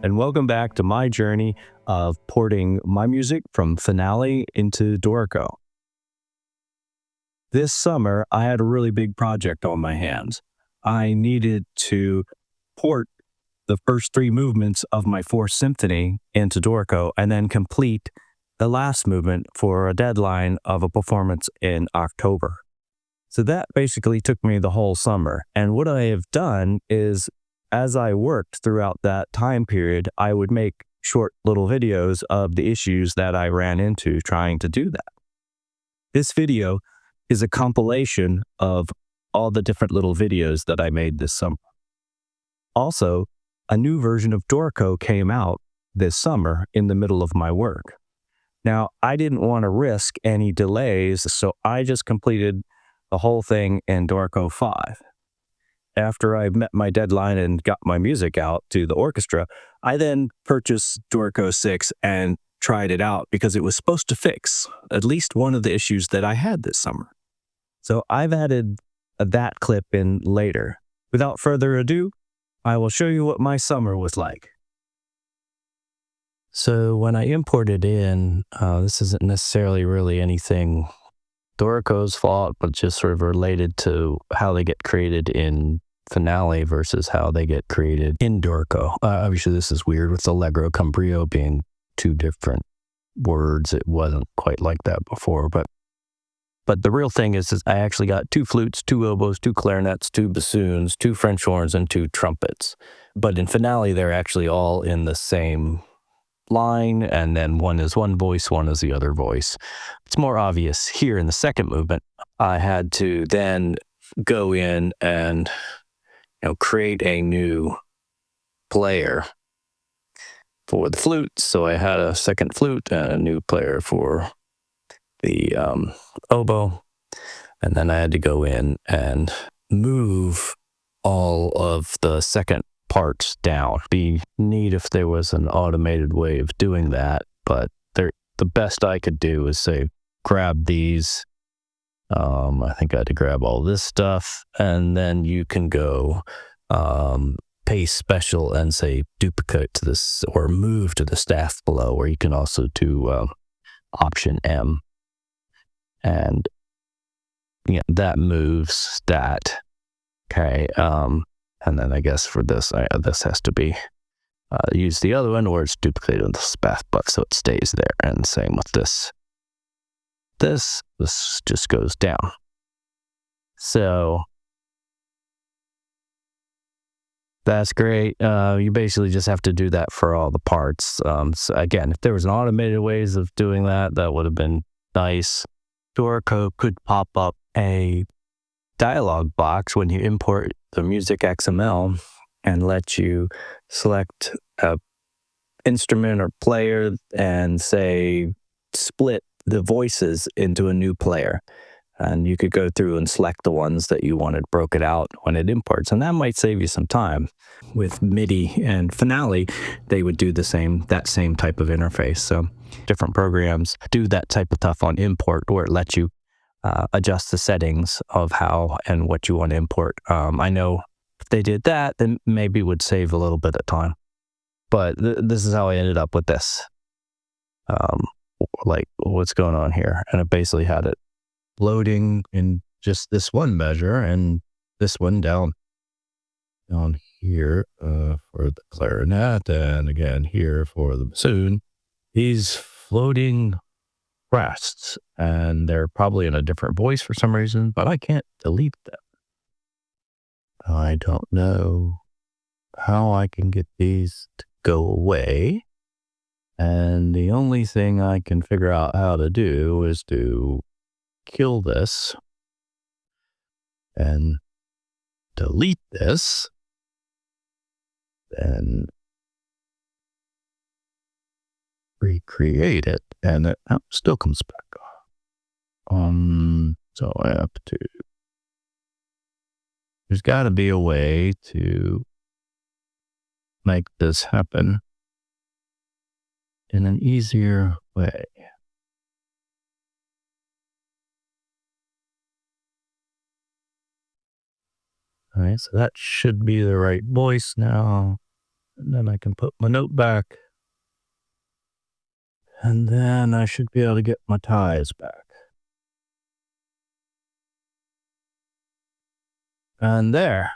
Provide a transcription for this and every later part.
and welcome back to my journey of porting my music from Finale into Dorico. This summer, I had a really big project on my hands. I needed to port the first three movements of my fourth symphony into Dorico and then complete the last movement for a deadline of a performance in October. So that basically took me the whole summer. And what I have done is, as I worked throughout that time period, I would make short little videos of the issues that I ran into trying to do that. This video is a compilation of all the different little videos that I made this summer. Also, a new version of Dorico came out this summer in the middle of my work. Now, I didn't want to risk any delays, so I just completed the whole thing in Dorico 5. After I met my deadline and got my music out to the orchestra, I then purchased Dorico 6 and tried it out because it was supposed to fix at least one of the issues that I had this summer. So I've added that clip in later. Without further ado, I will show you what my summer was like. So when I imported in, this isn't necessarily really anything Dorico's fault, but just sort of related to how they get created in Finale versus how they get created in Dorico. Obviously, this is weird with Allegro Cambrio being two different words. It wasn't quite like that before, but the real thing is I actually got 2 flutes, 2 oboes, 2 clarinets, 2 bassoons, 2 French horns, and 2 trumpets. But in Finale, they're actually all in the same line, and then one is one voice, one is the other voice. It's more obvious here in the second movement. I had to then go in and create a new player for the flute. So I had a second flute and a new player for the oboe, and then I had to go in and move all of the second parts down. Be neat if there was an automated way of doing that, but the best I could do is say grab these. I think I had to grab all this stuff, and then you can go paste special and say duplicate to this or move to the staff below, or you can also do Option M, and that moves that. Okay. And then I guess for this, this has to be use the other one, or it's duplicated on the spath butt, so it stays there. And same with this. This just goes down. So that's great. You basically just have to do that for all the parts. So again, if there was an automated ways of doing that, that would have been nice. Dorico could pop up a dialog box when you import the MusicXML and let you select a instrument or player and say split the voices into a new player, and you could go through and select the ones that you wanted broken out when it imports, and that might save you some time. With MIDI and Finale, they would do that same type of interface. So different programs do that type of stuff on import, where it lets you adjust the settings of how and what you want to import. I know if they did that, then maybe it would save a little bit of time. But this is how I ended up with this. Like what's going on here. And I basically had it loading in just this one measure and this one down here for the clarinet, and again here for the bassoon. These floating rests, and they're probably in a different voice for some reason, but I can't delete them. I don't know how I can get these to go away, and the only thing I can figure out how to do is to kill this and delete this, then recreate it, and it still comes back on. So I have to, there's got to be a way to make this happen in an easier way. All right, so that should be the right voice now. And then I can put my note back. And then I should be able to get my ties back. And there.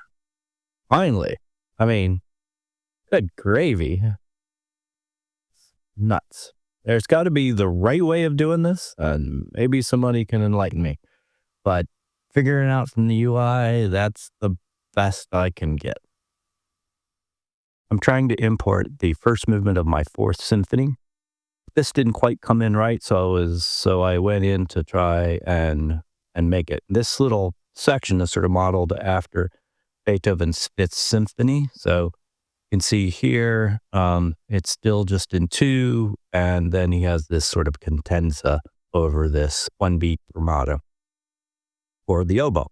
Finally. I mean, good gravy. Nuts. There's got to be the right way of doing this, and maybe somebody can enlighten me. But figuring out from the UI, that's the best I can get. I'm trying to import the first movement of my fourth symphony. This didn't quite come in right, so I went in to try and make it. This little section is sort of modeled after Beethoven's Fifth Symphony. So you can see here, it's still just in 2, and then he has this sort of cadenza over this 1-beat fermata for the oboe.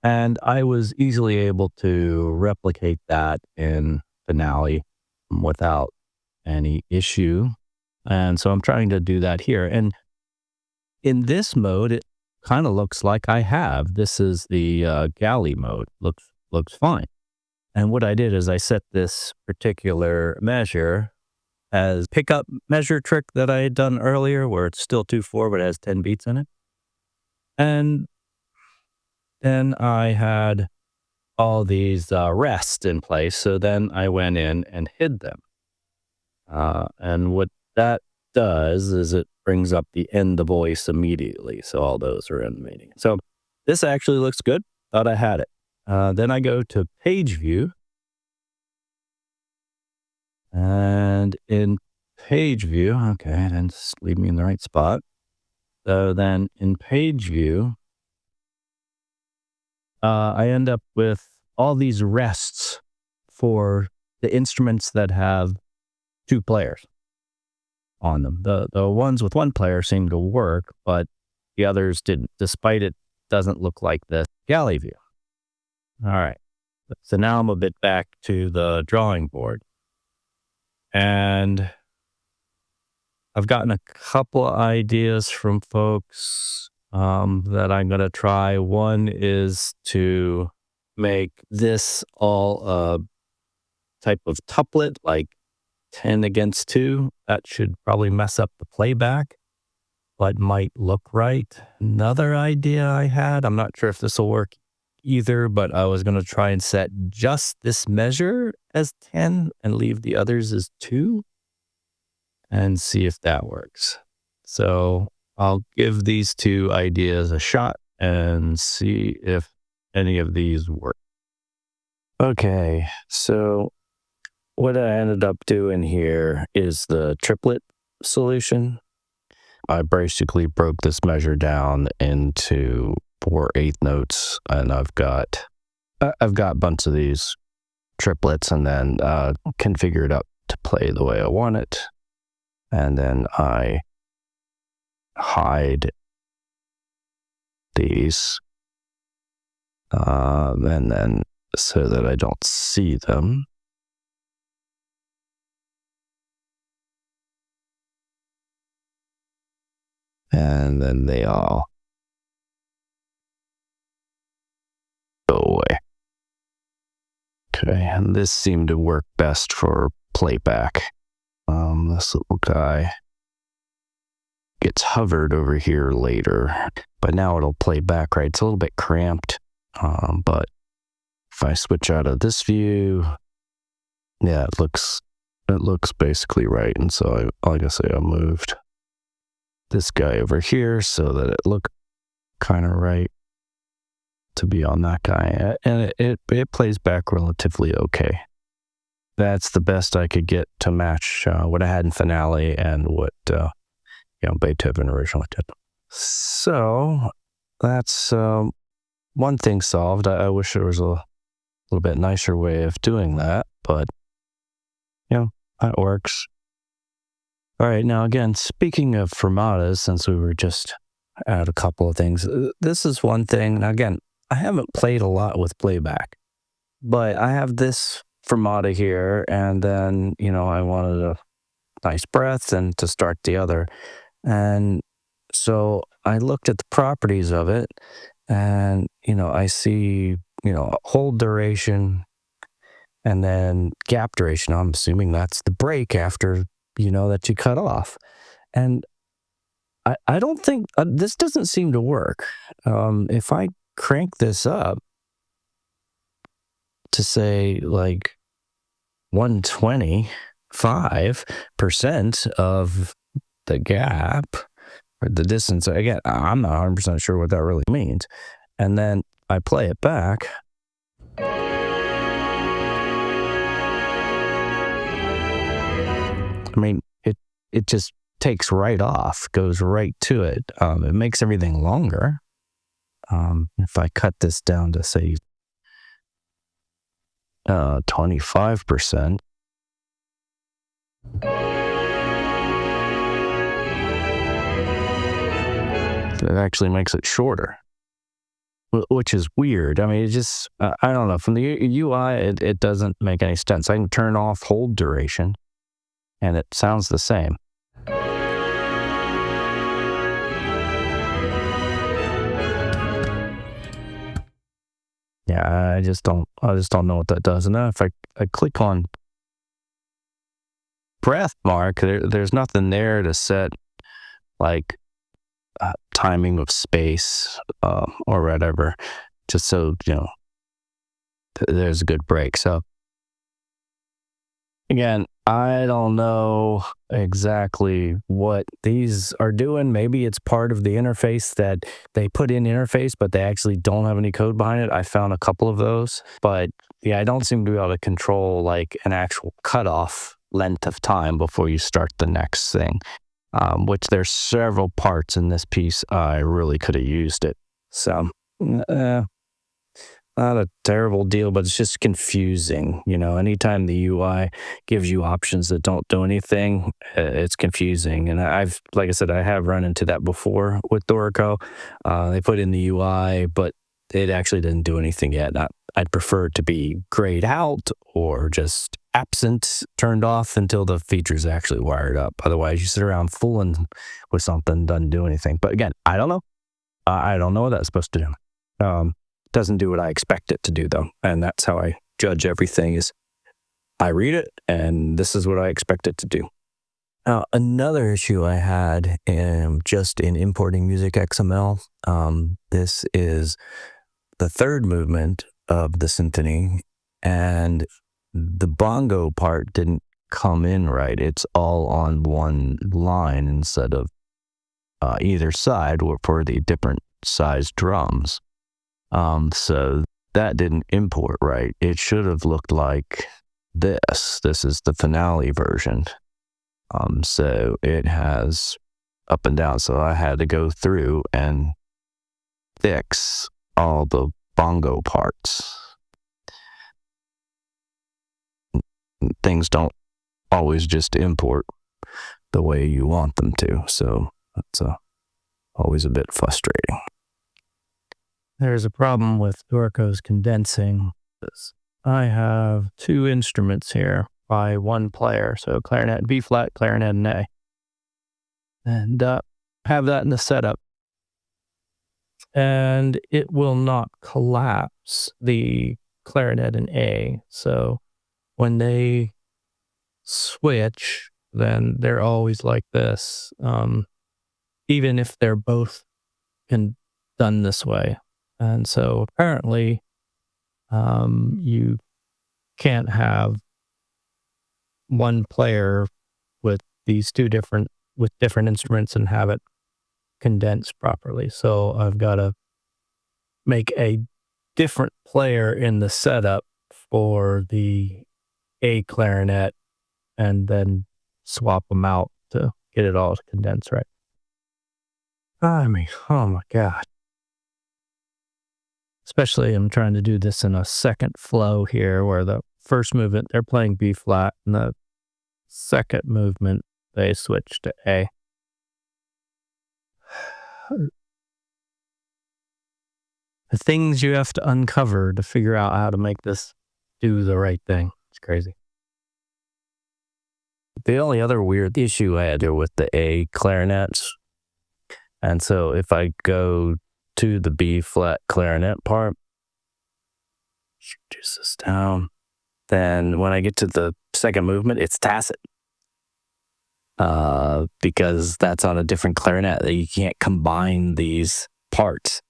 And I was easily able to replicate that in Finale without any issue. And so I'm trying to do that here. And in this mode, it kind of looks like I have. This is the galley mode. Looks fine. And what I did is I set this particular measure as pickup measure trick that I had done earlier, where it's still 2/4, but it has 10 beats in it. And then I had all these rests in place. So then I went in and hid them. And what that does is it brings up the end the voice immediately. So all those are in the meaning. So this actually looks good. Thought I had it. Then I go to page view. And in page view, okay, then just leave me in the right spot. So then in page view, I end up with all these rests for the instruments that have 2 players on them. The ones with 1 player seem to work, but the others didn't, despite it doesn't look like the galley view. All right. So now I'm a bit back to the drawing board. And I've gotten a couple of ideas from folks that I'm going to try. One is to make this all a type of tuplet, like 10 against 2. That should probably mess up the playback, but might look right. Another idea I had, I'm not sure if this will work either, but I was going to try and set just this measure as 10 and leave the others as 2 and see if that works. So I'll give these 2 ideas a shot and see if any of these work. Okay, so what I ended up doing here is the triplet solution. I basically broke this measure down into 4/8 notes, and I've got a bunch of these triplets, and then configure it up to play the way I want it. And then I hide these, and then so that I don't see them. And then they all go away. Okay, and this seemed to work best for playback. This little guy gets hovered over here later, but now it'll play back right. It's a little bit cramped, but if I switch out of this view, yeah, it looks basically right. And so like I say, I moved this guy over here so that it looked kind of right to be on that guy, and it plays back relatively okay. That's the best I could get to match what I had in Finale and what Beethoven originally did. So that's one thing solved. I wish there was a little bit nicer way of doing that, but that works. All right, now again, speaking of fermatas, since we were just at a couple of things, this is one thing. Now again, I haven't played a lot with playback, but I have this fermata here, and then, I wanted a nice breath and to start the other. And so I looked at the properties of it, and, I see, hold duration, And then gap duration, I'm assuming that's the break after, that you cut off. And I don't think, this doesn't seem to work. If I crank this up to say like 125% of the gap, or the distance, again, I'm not 100% sure what that really means. And then I play it back. I mean, it just takes right off, goes right to it. It makes everything longer. If I cut this down to say 25%, it actually makes it shorter, which is weird. I mean, it just, I don't know. From the UI, it doesn't make any sense. I can turn off hold duration, and it sounds the same. Yeah, I just don't know what that does. And then if I click on breath mark, there's nothing there to set like timing of space or whatever, just so there's a good break. So again, I don't know exactly what these are doing. Maybe it's part of the interface that they put in interface, but they actually don't have any code behind it. I found a couple of those, but yeah, I don't seem to be able to control like an actual cutoff length of time before you start the next thing, which there's several parts in this piece. I really could have used it. So, not a terrible deal, but it's just confusing. Anytime the UI gives you options that don't do anything, it's confusing. And like I said, I have run into that before with Dorico. They put in the UI, but it actually didn't do anything yet. I'd prefer it to be grayed out or just absent, turned off until the feature's actually wired up. Otherwise, you sit around fooling with something, doesn't do anything. But again, I don't know. I don't know what that's supposed to do. Doesn't do what I expect it to do, though. And that's how I judge everything is I read it, and this is what I expect it to do. Another issue I had just in importing MusicXML, this is the third movement of the symphony, and the bongo part didn't come in right. It's all on one line instead of either side or for the different size drums. So that didn't import right. It should have looked like this. This is the finale version. So it has up and down. So I had to go through and fix all the bongo parts. Things don't always just import the way you want them to. So that's always a bit frustrating. There's a problem with Dorico's condensing. I have two instruments here by one player, so clarinet and B flat, clarinet and A. And have that in the setup. And it will not collapse the clarinet and A. So when they switch, then they're always like this, even if they're both done this way. And so apparently, you can't have one player with different instruments and have it condensed properly. So I've got to make a different player in the setup for the A clarinet and then swap them out to get it all to condense right. I mean, oh my God. Especially I'm trying to do this in a second flow here where the first movement, they're playing B flat, and the second movement, they switch to A. The things you have to uncover to figure out how to make this do the right thing. It's crazy. The only other weird issue I had here with the A clarinets, and so if I go to the B flat clarinet part, reduce this down. then when I get to the second movement, it's tacit. Because that's on a different clarinet that you can't combine these parts.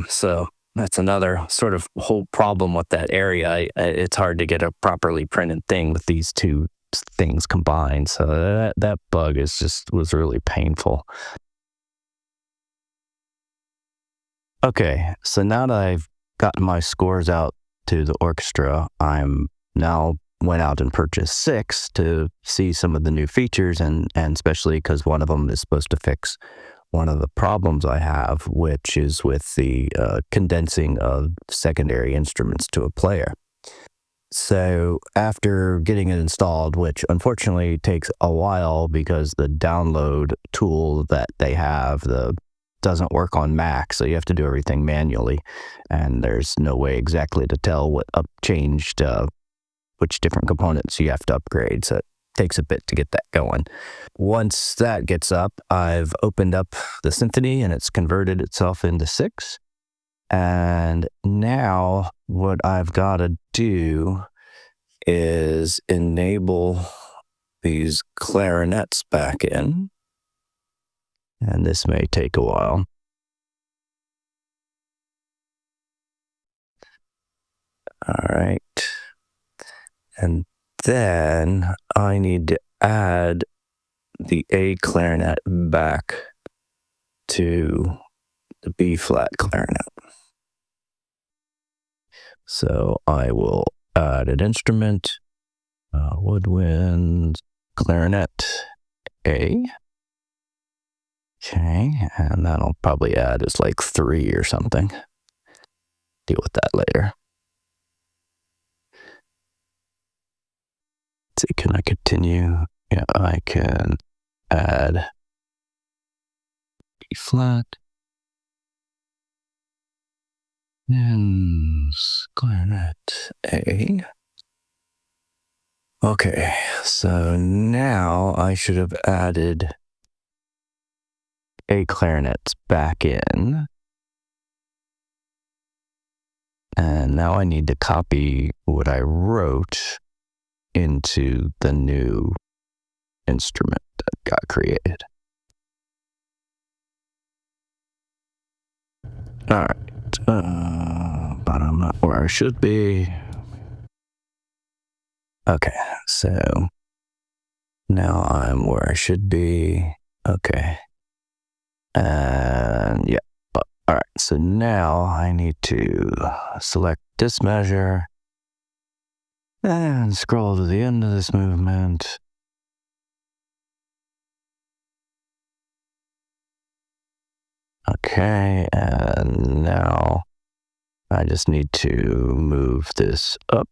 So that's another sort of whole problem with that area. It's hard to get a properly printed thing with these two things combined. So that bug was really painful. Okay, so now that I've gotten my scores out to the orchestra, I'm now went out and purchased 6 to see some of the new features, and especially because one of them is supposed to fix one of the problems I have, which is with the condensing of secondary instruments to a player. So after getting it installed, which unfortunately takes a while because the download tool that they have doesn't work on Mac, so you have to do everything manually, and there's no way exactly to tell what changed, which different components you have to upgrade, so it takes a bit to get that going. Once that gets up, I've opened up the Symphony, and it's converted itself into 6. And now what I've got to do is enable these clarinets back in. And this may take a while. All right. And then I need to add the A clarinet back to the B flat clarinet. So I will add an instrument, woodwind, clarinet A. Okay, and then I'll probably add is like 3 or something. Deal with that later. Let's see, can I continue? Yeah, I can add B flat and clarinet A. Okay, so now I should have added A clarinets back in. And now I need to copy what I wrote into the new instrument that got created. All right, but I'm not where I should be. Okay, so now I'm where I should be. Okay, and yeah, but all right, so now I need to select this measure and scroll to the end of this movement. Okay, and now I just need to move this up.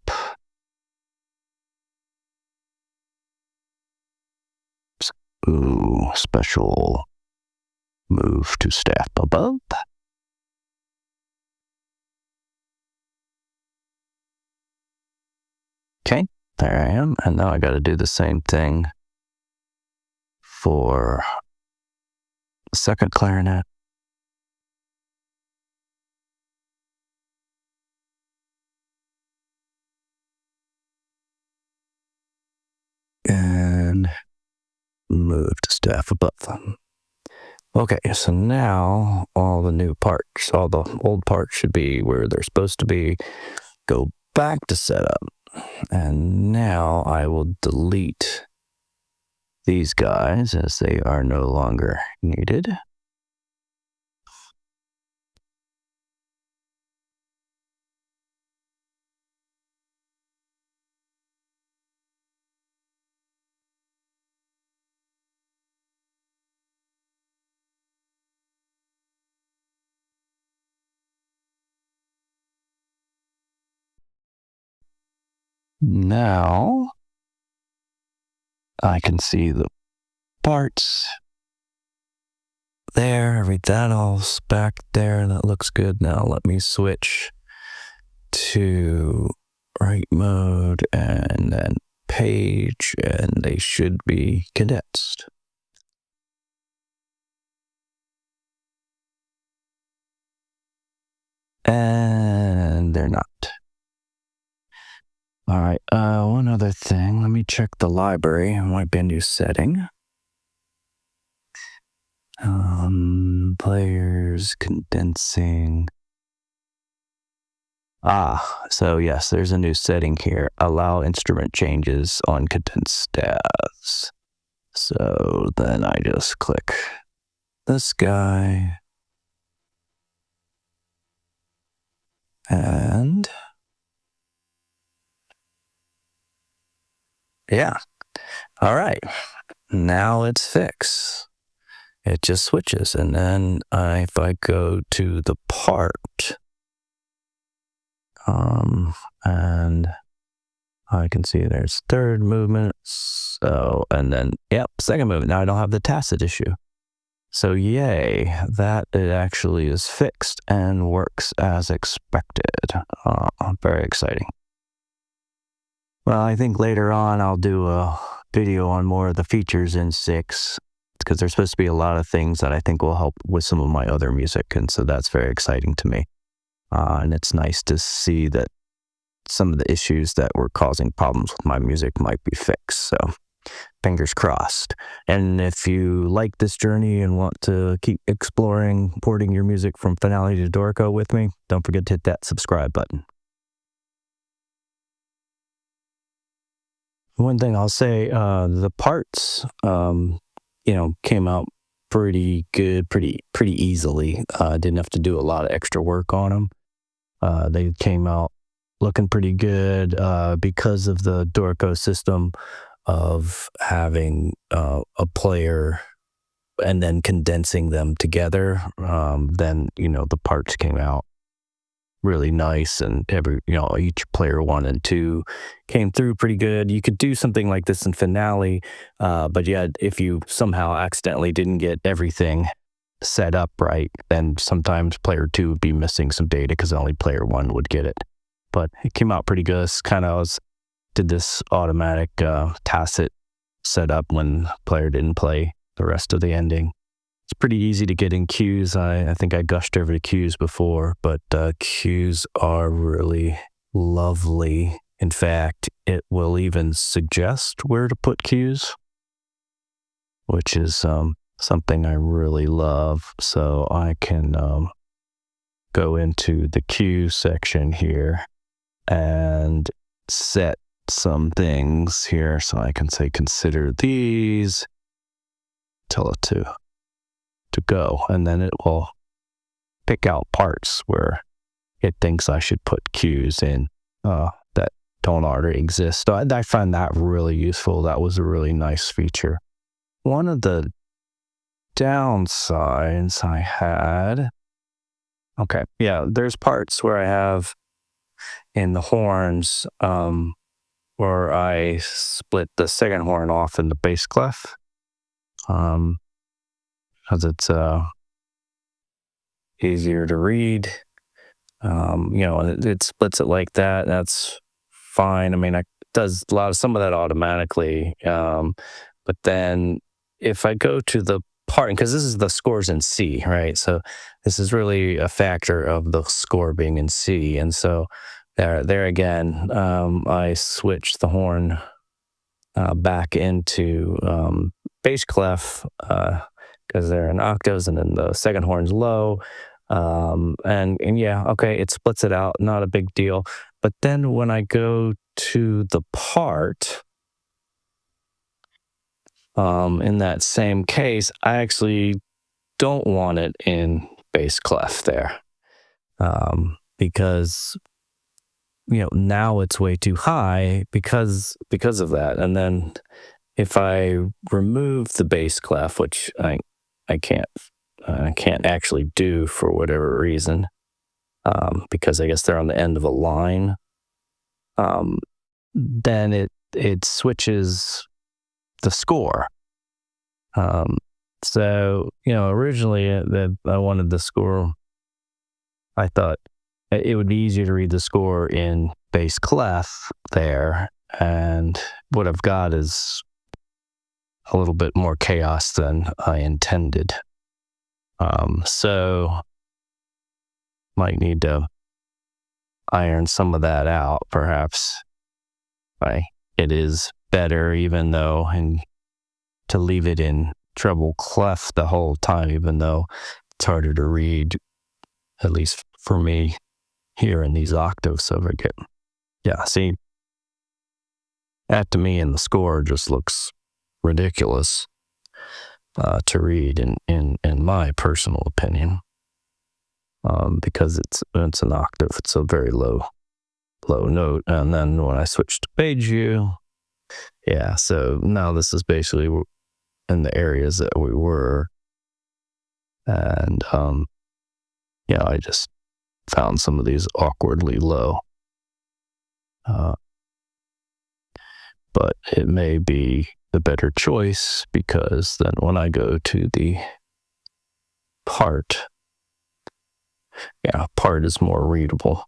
Ooh, special move to staff above. Okay, there I am. And now I got to do the same thing for the second clarinet. And move to staff above them. Okay, so now all the new parts, all the old parts should be where they're supposed to be. Go back to setup. And now I will delete these guys as they are no longer needed. Now I can see the parts there, that all's back there, that looks good. Now let me switch to write mode and then page, and they should be condensed. And they're not. All right, one other thing. Let me check the library. It might be a new setting. Players, condensing. So yes, there's a new setting here. Allow instrument changes on condensed stats. So then I just click this guy. And yeah, all right. Now it's fixed. It just switches. And then if I go to the part, and I can see there's third movement. So, and then, yep, second movement. Now I don't have the tacit issue. So yay, that it actually is fixed and works as expected. Very exciting. Well, I think later on I'll do a video on more of the features in 6, because there's supposed to be a lot of things that I think will help with some of my other music, and so that's very exciting to me. And it's nice to see that some of the issues that were causing problems with my music might be fixed. So fingers crossed. And if you like this journey and want to keep exploring porting your music from Finale-to-Dorico with me, don't forget to hit that subscribe button. One thing I'll say, the parts, came out pretty good, pretty easily. Didn't have to do a lot of extra work on them. They came out looking pretty good because of the Dorico system of having a player and then condensing them together. Then the parts came out really nice, and each player 1 and 2 came through pretty good. You could do something like this in Finale, but yeah, if you somehow accidentally didn't get everything set up right, then sometimes player 2 would be missing some data because only player 1 would get it. But it came out pretty good. It's kind of did this automatic tacit setup when player didn't play the rest of the ending. It's pretty easy to get in cues. I think I gushed over the cues before, but cues are really lovely. In fact, it will even suggest where to put cues, which is something I really love. So I can go into the cue section here and set some things here. So I can say, consider these, tell it to go, and then it will pick out parts where it thinks I should put cues in that don't already exist. So I find that really useful. That was a really nice feature. One of the downsides I had, there's parts where I have in the horns where I split the second horn off in the bass clef, because it's easier to read. It splits it like that. That's fine. I mean, it does some of that automatically. But then if I go to the part, because this is the scores in C, right? So this is really a factor of the score being in C. And so there again, I switched the horn back into bass clef because they're in octaves, and then the second horn's low. It splits it out, not a big deal. But then when I go to the part, in that same case, I actually don't want it in bass clef there, because now it's way too high because of that. And then if I remove the bass clef, which I can't actually do for whatever reason, because I guess they're on the end of a line, then it switches the score. So originally I wanted the score. I thought it would be easier to read the score in bass clef there, and what I've got is a little bit more chaos than I intended. So might need to iron some of that out, perhaps. it is better, even though, and to leave it in treble clef the whole time, even though it's harder to read, at least for me, here in these octaves. So if I get, see, that to me in the score just looks ridiculous to read in my personal opinion, because it's an octave. It's a very low note. And then when I switch to page view, so now this is basically in the areas that we were, and I just found some of these awkwardly low, but it may be the better choice, because then when I go to the part is more readable.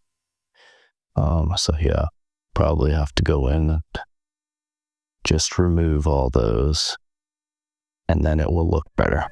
Probably have to go in and just remove all those, and then it will look better.